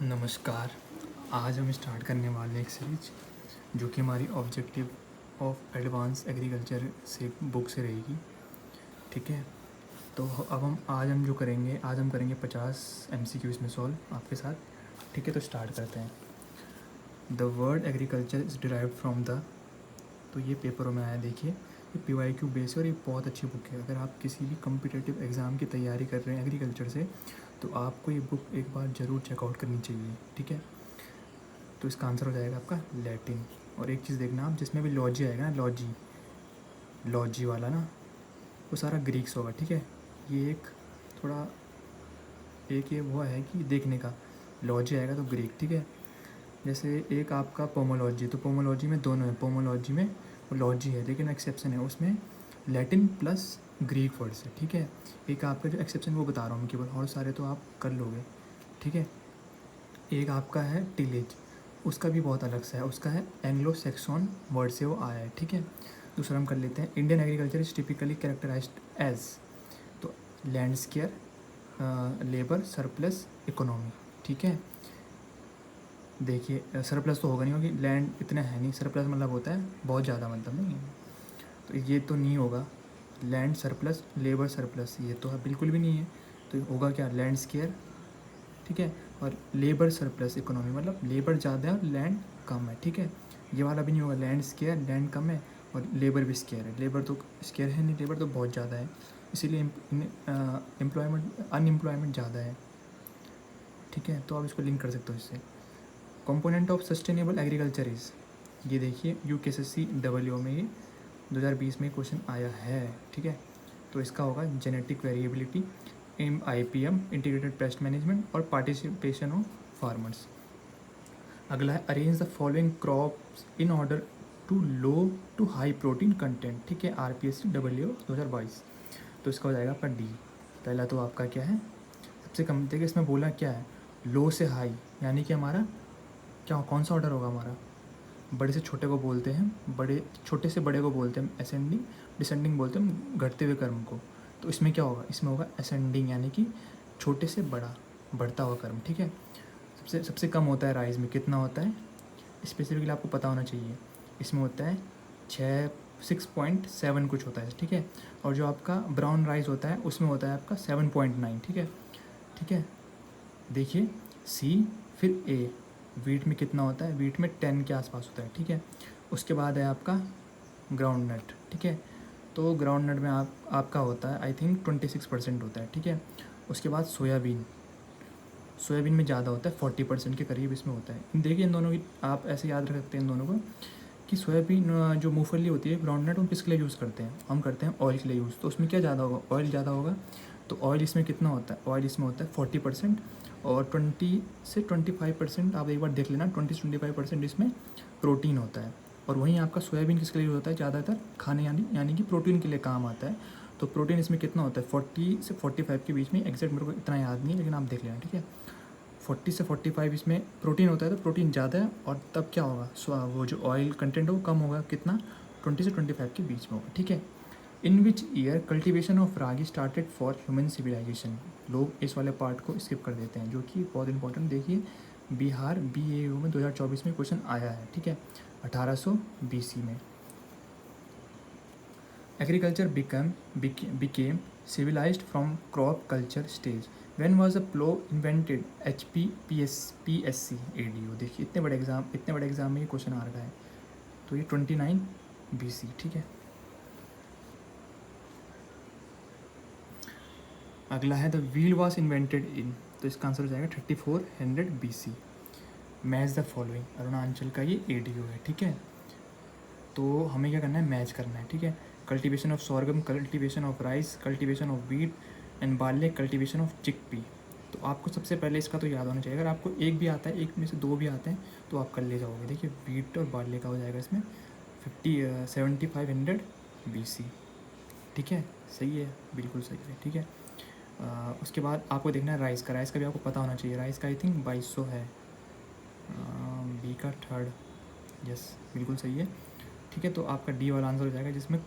नमस्कार। आज हम स्टार्ट करने वाले हैं एक सीरीज जो कि हमारी ऑब्जेक्टिव ऑफ एडवांस एग्रीकल्चर से बुक से रहेगी। ठीक है, तो अब हम जो करेंगे, आज हम करेंगे 50 MCQ इसमें सॉल्व आपके साथ। ठीक है, तो स्टार्ट करते हैं। The word agriculture is derived from the, तो ये पेपरों में आया, देखिए ये PYQ बेस है और ये बहुत अच्छी बुक है। अगर आप किसी भी कॉम्पिटिटिव एग्ज़ाम की तैयारी कर रहे हैं एग्रीकल्चर से, तो आपको ये बुक एक बार ज़रूर चेकआउट करनी चाहिए। ठीक है, तो इसका आंसर हो जाएगा आपका लैटिन। और एक चीज़ देखना आप, जिसमें भी लॉजी आएगा ना, लॉजी वाला ना, वो सारा ग्रीक्स होगा। ठीक है, ये एक थोड़ा एक ये वो है कि देखने का, लॉजी आएगा तो ग्रीक। ठीक है, जैसे एक आपका पोमोलॉजी, तो पोमोलॉजी में दोनों है, पोमोलॉजी में लॉजी है लेकिन एक्सेप्शन है, उसमें लैटिन प्लस ग्रीक वर्ड्स है। ठीक है, एक आपका जो एक्सेप्शन वो बता रहा हूँ मैं केवल, और सारे तो आप कर लोगे। ठीक है, एक आपका है टिलेज, उसका भी बहुत अलग सा है, उसका है एंग्लो सेक्सॉन वर्ड से वो आया है। ठीक है, दूसरा हम कर लेते हैं, Indian agriculture is typically characterised as, तो land scarce, labour surplus economy. ठीक है, देखिए सरप्लस तो होगा नहीं, क्योंकि लैंड इतना है नहीं, सरप्लस मतलब होता है बहुत ज़्यादा, मतलब नहीं है, तो ये तो नहीं होगा। लैंड सरप्लस, लेबर सरप्लस, ये तो बिल्कुल भी नहीं है। तो होगा क्या, लैंड स्केयर। ठीक है, और लेबर सरप्लस इकोनॉमी, मतलब लेबर ज़्यादा है और लैंड कम है। ठीक है, ये वाला भी नहीं होगा, लैंड स्केयर, लैंड कम है और लेबर भी स्केयर है। लेबर तो स्केयर है नहीं, लेबर तो बहुत ज़्यादा है, इसीलिए एम्प्लॉयमेंट, अनएम्प्लॉयमेंट ज़्यादा है। ठीक है, तो आप इसको लिंक कर सकते हो इससे। Component of sustainable agriculture is, ये देखिए UKSSC WO में ये 2020 में क्वेश्चन आया है। ठीक है, तो इसका होगा genetic variability, IPM integrated pest management और पार्टिसिपेशन ऑफ फार्मर्स। अगला है, arrange the following crops in order to low to high protein content. ठीक है, RPSC WO 2022, तो इसका हो जाएगा आपका D। पहला तो आपका क्या है, सबसे कम, देखिए इसमें बोला क्या है, लो से हाई, यानी कि हमारा क्या, कौन सा ऑर्डर होगा हमारा, बड़े से छोटे को बोलते हैं, छोटे से बड़े को बोलते हैं असेंडिंग, डिसेंडिंग बोलते हैं हम घटते हुए कर्म को। तो इसमें क्या होगा, इसमें होगा असेंडिंग, यानी कि छोटे से बड़ा, बढ़ता हुआ कर्म। ठीक है, सबसे सबसे कम होता है राइस में, कितना होता है स्पेसिफिकली आपको पता होना चाहिए, इसमें होता है 6.7 कुछ होता है। ठीक है, और जो आपका ब्राउन राइस होता है उसमें होता है आपका 7.9। ठीक है, ठीक है, देखिए C, फिर A, वीट में कितना होता है, वीट में 10 के आसपास होता है। ठीक है, उसके बाद है आपका ग्राउंड नट। ठीक है, तो ग्राउंड नट में आपका होता है आई थिंक 26% होता है। ठीक है, उसके बाद सोयाबीन, सोयाबीन में ज़्यादा होता है, 40% के करीब इसमें होता है। देखिए इन दोनों की आप ऐसे याद रख सकते हैं इन दोनों को, कि सोयाबीन जो मूंगफली होती है, ग्राउंड नट, हम किसके लिए यूज़ करते हैं, हम करते हैं ऑयल के लिए यूज़। तो उसमें क्या ज़्यादा होगा, ऑयल ज़्यादा होगा। तो ऑयल इसमें कितना होता है, ऑयल इसमें होता है 40%, और 20 से 25% आप एक बार देख लेना, 20 से 25% इसमें प्रोटीन होता है। और वहीं आपका सोयाबीन किसके लिए होता है ज़्यादातर, खाने यानी कि प्रोटीन के लिए काम आता है। तो प्रोटीन इसमें कितना होता है, 40 से 45 के बीच में, एग्जैक्ट मेरे को इतना याद नहीं है लेकिन आप देख लेना। ठीक है, 40 से 45 इसमें प्रोटीन होता है, तो प्रोटीन ज़्यादा है, और तब क्या होगा, वो जो ऑयल कंटेंट है वो कम होगा, कितना, 20 से 25 के बीच में होगा। ठीक है, in which year cultivation of ragi started for human civilisation, लोग इस वाले पार्ट को स्किप कर देते हैं, जो कि बहुत इंपॉर्टेंट। देखिए बिहार BAU में 2024 में क्वेश्चन आया है। ठीक है, 1800 BC में। Agriculture became civilized from crop culture stage. When was the plow invented? HP PSC ADO। देखिए इतने बड़े एग्जाम में ये क्वेश्चन आ रहा है, तो ये 29 BC। ठीक है, अगला है, the wheel was invented in, तो इसका आंसर हो जाएगा 3400 BC। Match the following, Arunachal का ये ADO है। ठीक है, तो हमें क्या करना है, मैच करना है। ठीक है, cultivation of sorghum, cultivation of rice, cultivation of wheat and barley, cultivation of chickpea. तो आपको सबसे पहले इसका तो याद होना चाहिए, अगर आपको एक भी आता है, एक में से दो भी आते हैं तो आप कर ले जाओगे। देखिए वीट और बार्ले का हो जाएगा इसमें 7500 BC। ठीक है, सही है, बिल्कुल सही है। ठीक है, उसके बाद आपको देखना है राइस का, राइस का भी आपको पता होना चाहिए, राइस का आई थिंक 2200 है, B का 3rd, यस बिल्कुल सही है। ठीक है, तो आपका D वाला आंसर हो जाएगा, जिसमें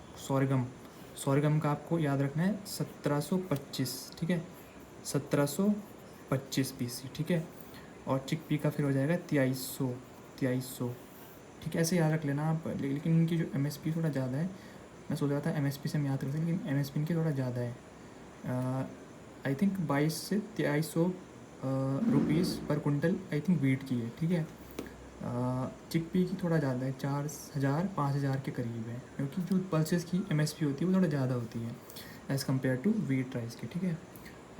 सॉरगम का आपको याद रखना है 1725। ठीक है, 1725 BC। ठीक है, और चिकपी का फिर हो जाएगा 2300। ठीक है, ऐसे याद रख लेना आप। लेकिन इनकी जो एमएसपी थोड़ा ज़्यादा है, मैं सोच रहा था एमएसपी से हम याद रख सकते, लेकिन एमएसपी इनकी थोड़ा ज़्यादा है। आई थिंक 22 से 2300 रुपीज़ पर कुंटल आई थिंक वीट की है। ठीक है, चिकपी की थोड़ा ज़्यादा है, 4000 5000 के करीब है, क्योंकि जो पल्सेस की एमएसपी होती है वो थोड़ा ज़्यादा होती है as compare to wheat rice के। ठीक है,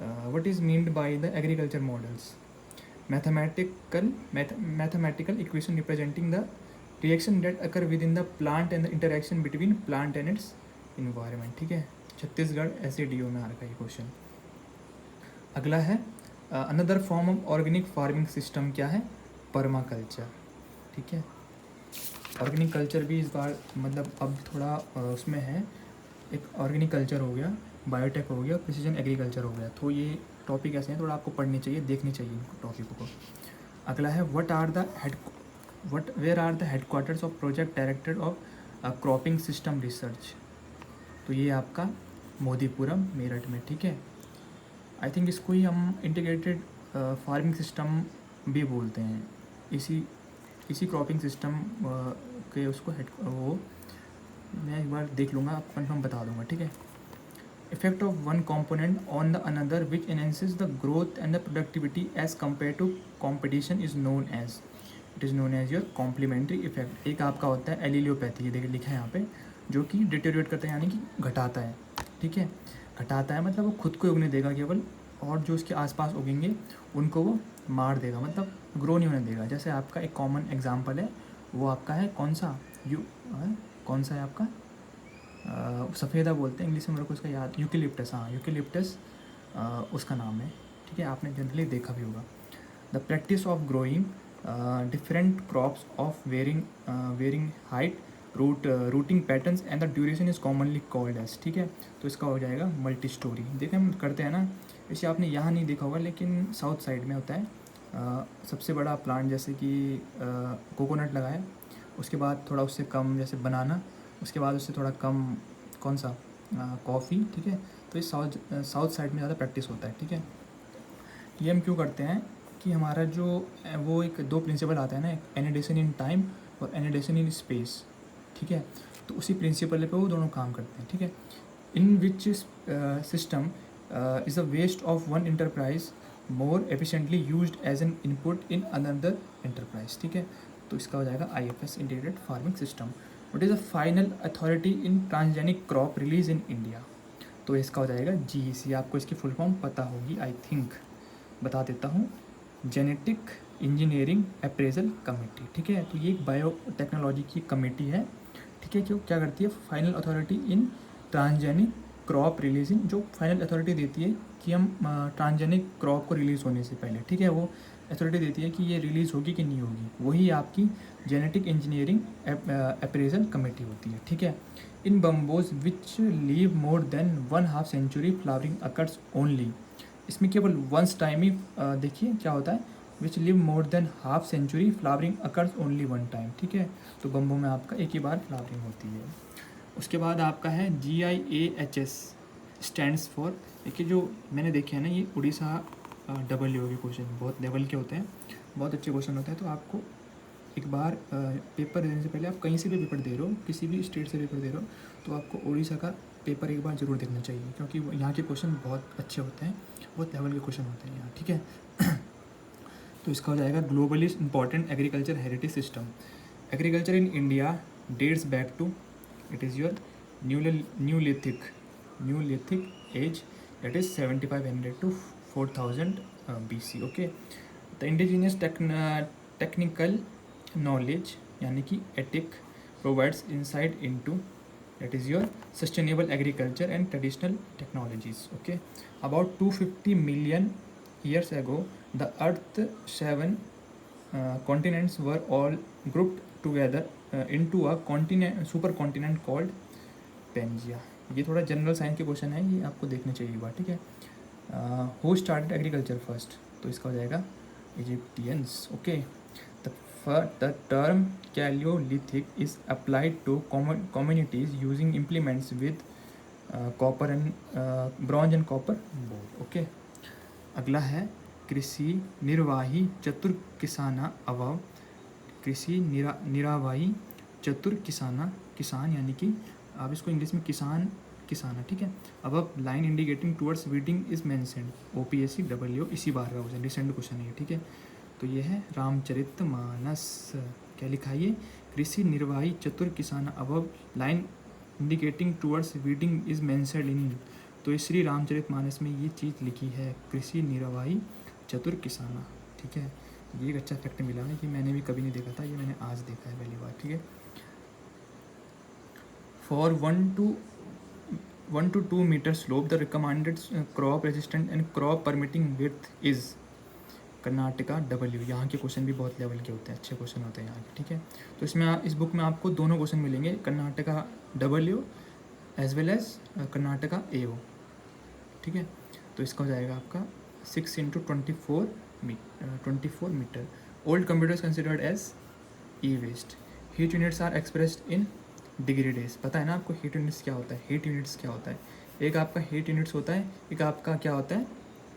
what is meant by the agriculture models? Mathematical equation representing the reaction that occur within the plant and the interaction between plant and its environment. ठीक है, Chhattisgarh SADO में आ रखा है ये question. अगला है another form of organic farming system क्या है? पर्माकल्चर। ठीक है, ऑर्गेनिक कल्चर भी इस बार मतलब अब थोड़ा उसमें है। एक ऑर्गेनिक कल्चर हो गया, बायोटेक हो गया, प्रिसीजन एग्रीकल्चर हो गया। तो ये टॉपिक ऐसे हैं, थोड़ा आपको पढ़नी चाहिए, देखनी चाहिए इन टॉपिकों को। अगला है where are the headquarters of project director of cropping system research? तो ये आपका मोदीपुरम मेरठ में। ठीक है, आई थिंक इसको ही हम इंटीग्रेटेड फार्मिंग सिस्टम भी बोलते हैं। इसी क्रॉपिंग सिस्टम के उसको वो मैं एक बार देख लूँगा, आपको कन्फर्म बता दूँगा। ठीक है, effect of one component on the another which enhances the growth and the productivity as compare to competition is known as your complementary effect. एक आपका होता है एलिलियोपैथी, ये देखिए लिखा है यहाँ पे, जो कि डिटेरियोरेट करता है, यानी कि घटाता है। ठीक है, घटाता है मतलब वो खुद को उगने देगा केवल, और जो उसके आसपास उगेंगे उनको वो मार देगा, मतलब ग्रो नहीं होने देगा। जैसे आपका एक कॉमन एग्जांपल है, वो आपका है कौन सा कौन सा है आपका सफ़ेदा बोलते हैं इंग्लिश में, मेरे को उसका याद, यूकेलिप्टस। हाँ, यूकेलिप्टस उसका नाम है। ठीक है, आपने जनरली देखा भी होगा। The practice of growing different crops of varying height, rooting patterns and the duration is commonly called as. ठीक है, तो इसका हो जाएगा मल्टी स्टोरी। देखें हम करते हैं ना, इसे आपने यहाँ नहीं देखा होगा, लेकिन साउथ साइड में होता है। सबसे बड़ा प्लांट जैसे कि कोकोनट लगाया, उसके बाद थोड़ा उससे कम जैसे बनाना, उसके बाद उससे थोड़ा कम कौन सा कॉफ़ी। ठीक है, तो इस साउथ साइड में ज़्यादा प्रैक्टिस होता है। ठीक है, ये हम क्यों करते हैं कि हमारा जो वो एक दो प्रिंसिपल आता है ना, एक एनिडेशन इन टाइम और एनिडेशन इन स्पेस। ठीक है, तो उसी प्रिंसिपल पे वो दोनों काम करते हैं। ठीक है, in which system is a waste of one enterprise more efficiently used as an input in another enterprise. ठीक है, तो इसका हो जाएगा IFS integrated farming system. What is the final authority in transgenic crop release in India? तो इसका हो जाएगा GEC। आपको इसकी फुल फॉर्म पता होगी आई थिंक, बता देता हूँ, जेनेटिक इंजीनियरिंग अप्रेजल कमेटी। ठीक है, तो ये एक बायोटेक्नोलॉजी की कमेटी है। ठीक है, जो क्या करती है, final authority in transgenic crop releasing, जो फाइनल अथॉरिटी देती है कि हम ट्रांसजेनिक क्रॉप को रिलीज़ होने से पहले, ठीक है, वो अथॉरिटी देती है कि ये रिलीज़ होगी कि नहीं होगी, वही आपकी जेनेटिक इंजीनियरिंग अप्रेजल कमेटी होती है। ठीक है, in bamboos which live more than 1/2 century flowering occurs only. इसमें केवल वंस टाइम ही देखिए क्या होता है, which live more than half century flowering occurs only one time. ठीक है, तो बम्बो में आपका एक ही बार फ्लावरिंग होती है। उसके बाद आपका है GIAHS स्टैंड्स फॉर, देखिए जो मैंने देखे हैं ना, ये उड़ीसा WO के क्वेश्चन बहुत लेवल के होते हैं, बहुत अच्छे क्वेश्चन होते हैं। तो आपको एक बार पेपर देने से पहले, आप कहीं से भी पेपर दे रहे हो, किसी भी स्टेट से पेपर दे रहे हो, तो आपको उड़ीसा का पेपर एक बार ज़रूर देखना चाहिए, क्योंकि यहाँ के क्वेश्चन बहुत अच्छे होते हैं, बहुत लेवल के क्वेश्चन होते हैं यहाँ। ठीक है, तो इसका हो जाएगा globally important agriculture heritage system. Agriculture in India dates back to, it is your neolithic age, that is 7500 to 4000 BC। Okay, the indigenous technical knowledge यानी कि एटिक provides insight into, that is your sustainable agriculture and traditional technologies. Okay, about 250 million years ago, the earth 7 continents were all grouped together into a supercontinent called Pangea. ये थोड़ा general science के question है, ये आपको देखने चाहिए बात। ठीक है, हु स्टार्टेड एग्रीकल्चर फर्स्ट? तो इसका हो जाएगा Egyptians. Okay, the term Paleolithic is applied to communities using implements with copper and bronze and copper both. Okay, अगला है कृषि निर्वाही चतुर किसाना अभाव, कृषि निरावाही चतुर किसाना, किसान यानी कि आप इसको इंग्लिश में किसान किसाना, ठीक है। अब line indicating towards weeding is mentioned, OPSC WO इसी बार का क्वेश्चन, रिसेंट क्वेश्चन है, ठीक है। तो ये है रामचरितमानस, क्या लिखा है ये, कृषि निर्वाही चतुर किसान above line indicating towards weeding is mentioned in, तो ये श्री रामचरितमानस में ये चीज़ लिखी है, कृषि निर्वाही चतुर किसाना, ठीक है। ये एक अच्छा फैक्ट मिला है कि मैंने भी कभी नहीं देखा था, ये मैंने आज देखा है पहली बार, ठीक है। For 1 to 2 meter slope the recommended crop resistant and crop permitting width is, Karnataka W। यहाँ के क्वेश्चन भी बहुत लेवल के होते हैं, अच्छे क्वेश्चन होते हैं यहाँ के, ठीक है। तो इसमें इस बुक में आपको दोनों क्वेश्चन मिलेंगे, Karnataka W as well as Karnataka AO, ठीक है। तो इसका हो जाएगा आपका 6 × 24 metre. Old computers considered as E-waste। Heat units are expressed in degree days, पता है ना आपको हीट यूनिट्स क्या होता है, हीट यूनिट्स क्या होता है, एक आपका हीट यूनिट्स होता है, एक आपका क्या होता है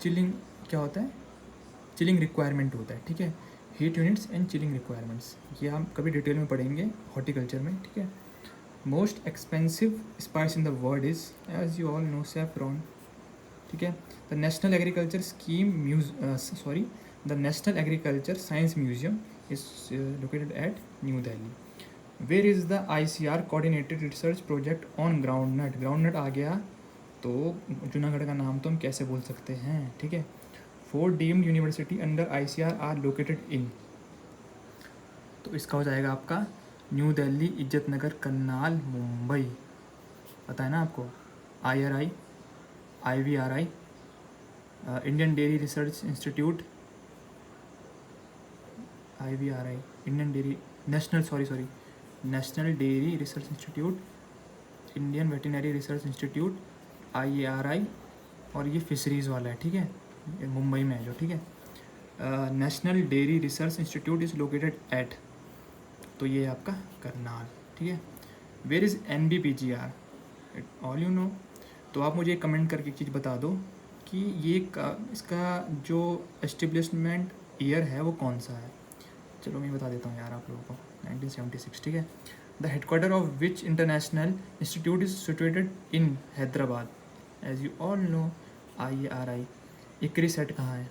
चिलिंग, क्या होता है चिलिंग रिक्वायरमेंट होता है, ठीक है। Heat units and chilling requirements, ये हम कभी डिटेल में पढ़ेंगे हॉर्टिकल्चर में, ठीक है। Most expensive spice in the world is as you all know saffron, ठीक है। The national agriculture the national agriculture science museum is located at New Delhi. Where is the ICR coordinated research project on groundnut, groundnut आ गया तो जूनागढ़ का नाम तो हम कैसे बोल सकते हैं, ठीक है। 4 deemed university under ICR are located in, तो इसका हो जाएगा आपका न्यू दिल्ली, इज्जत नगर, करनाल, मुंबई, पता है ना आपको। IRI, IVRI, Indian dairy research institute, IVRI, Indian dairy national dairy research institute, Indian veterinary research institute, IARI, और ये फिशरीज़ वाला है, ठीक है, ये मुंबई में है जो, ठीक है। National dairy research institute is located at, तो ये आपका करनाल, ठीक है। Where is NBPGR, all you know. तो आप मुझे कमेंट करके एक चीज़ बता दो कि ये इसका जो एस्टेब्लिशमेंट ईयर है वो कौन सा है। चलो मैं बता देता हूँ यार आप लोगों को, 1976, ठीक है। The headquarter of which international institute is situated in Hyderabad, as you all know IARI। ICRISAT कहाँ है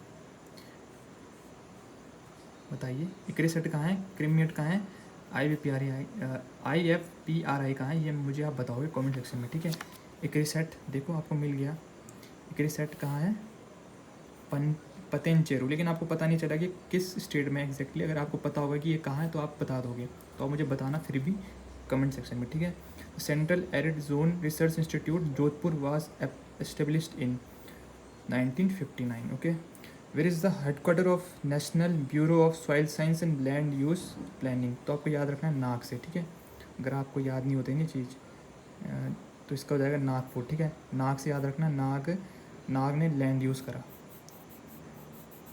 बताइए, इक्री सेट कहाँ है, क्रीमियट कहाँ है, IFPRI कहाँ है, ये मुझे आप बताओगे कमेंट सेक्शन में, ठीक है। इक्री सेट देखो आपको मिल गया, इक्री सेट कहाँ है, पतेनचेरू, लेकिन आपको पता नहीं चला कि किस स्टेट में एग्जैक्टली। अगर आपको पता होगा कि ये कहाँ है तो आप बता दोगे, तो आप मुझे बताना फिर भी कमेंट सेक्शन में, ठीक है। Central arid zone research institute Jodhpur was established in 1959, okay. Where is the headquarter of national bureau of soil science and land use planning, तो आपको याद रखना है नाग से, ठीक है। अगर आपको याद नहीं होती ना चीज़ तो इसका हो जाएगा नागपुर, ठीक है। नाग से याद रखना, नाग ने लैंड यूज़ करा,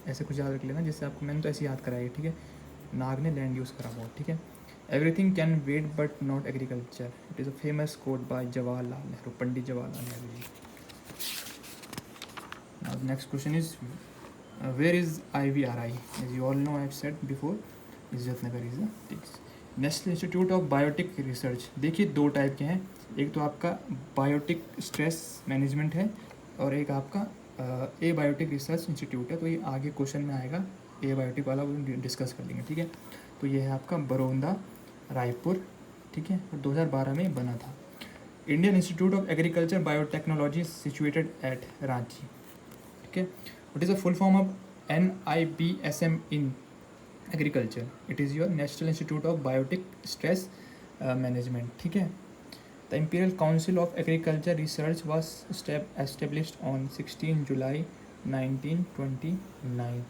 ऐसे कुछ याद रख लेना, जिससे आपको, मैंने तो ऐसे याद कराई है, ठीक है। नाग ने लैंड यूज़ करा बहुत, ठीक है। Everything can wait but not agriculture, it is a famous quote by Jawaharlal Nehru, Pandit Jawaharlal Nehru ji. Now next question is where is IVRI, as you all know I have said before, Izzat Nagar is the national institute of biotic research. देखिए दो type के हैं, एक तो आपका biotic stress management है और एक आपका ए बायोटिक रिसर्च इंस्टीट्यूट है। तो ये आगे क्वेश्चन में आएगा, ए बायोटिक वाला वो डिस्कस कर लेंगे, ठीक है। तो ये है आपका बरौंदा, रायपुर, ठीक है, और 2012 में बना था। Indian institute of agriculture biotechnology situated at Ranchi, ठीक है। What is the full form of NIBSM in agriculture, it is your national institute of biotic stress management, ठीक है। The imperial council of agriculture research was established on 16 July 1929।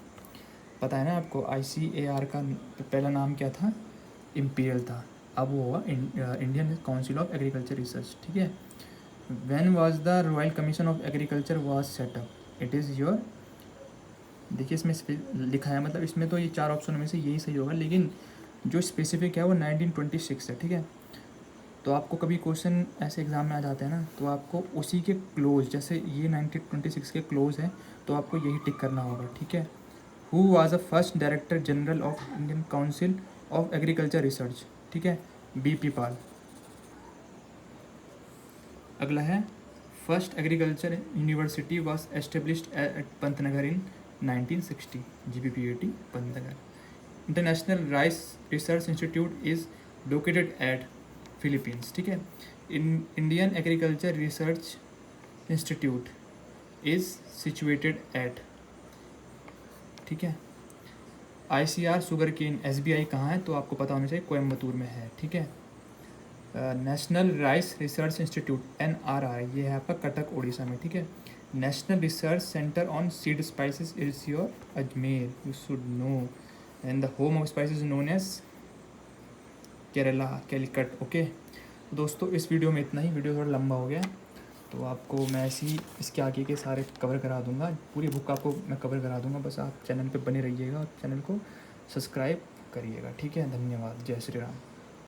पता है ना आपको, ICAR का पहला नाम क्या था, इंपीरियल था, अब वो हुआ Indian Council of agriculture Research, ठीक है। When was the royal commission of agriculture was setup, it is your, देखिए इसमें लिखा है, मतलब इसमें तो ये 4 ऑप्शन में से यही सही होगा, लेकिन जो स्पेसिफिक है वो 1926 है, ठीक है। तो आपको कभी क्वेश्चन ऐसे एग्ज़ाम में आ जाते हैं ना, तो आपको उसी के क्लोज, जैसे ये 1926 के क्लोज है तो आपको यही टिक करना होगा, ठीक है। Who was the first director general of Indian Council of agriculture Research, ठीक है, बीपी पाल। अगला है first agriculture university was established at Pantnagar in 1960, GBPUT Pantnagar. International Rice research Institute is located at Philippines, ठीक है। Indian Agriculture Research Institute is situated at, ठीक है। ICR sugar cane SBI कहाँ है, तो आपको पता होना चाहिए कोयम्बतूर में है, ठीक है। National rice research institute NRI, ये है आपका कटक उड़ीसा में, ठीक है। National research centre on seed spices is your Ajmer, you should know, and the home of spices known as Kerala Calicut, okay. दोस्तों इस वीडियो में इतना ही, वीडियो थोड़ा लंबा हो गया, तो आपको मैं ऐसे ही इसके आगे के सारे कवर करा दूंगा, पूरी बुक आपको मैं कवर करा दूंगा, बस आप चैनल पे बने रहिएगा और चैनल को सब्सक्राइब करिएगा, ठीक है। धन्यवाद, जय श्री राम।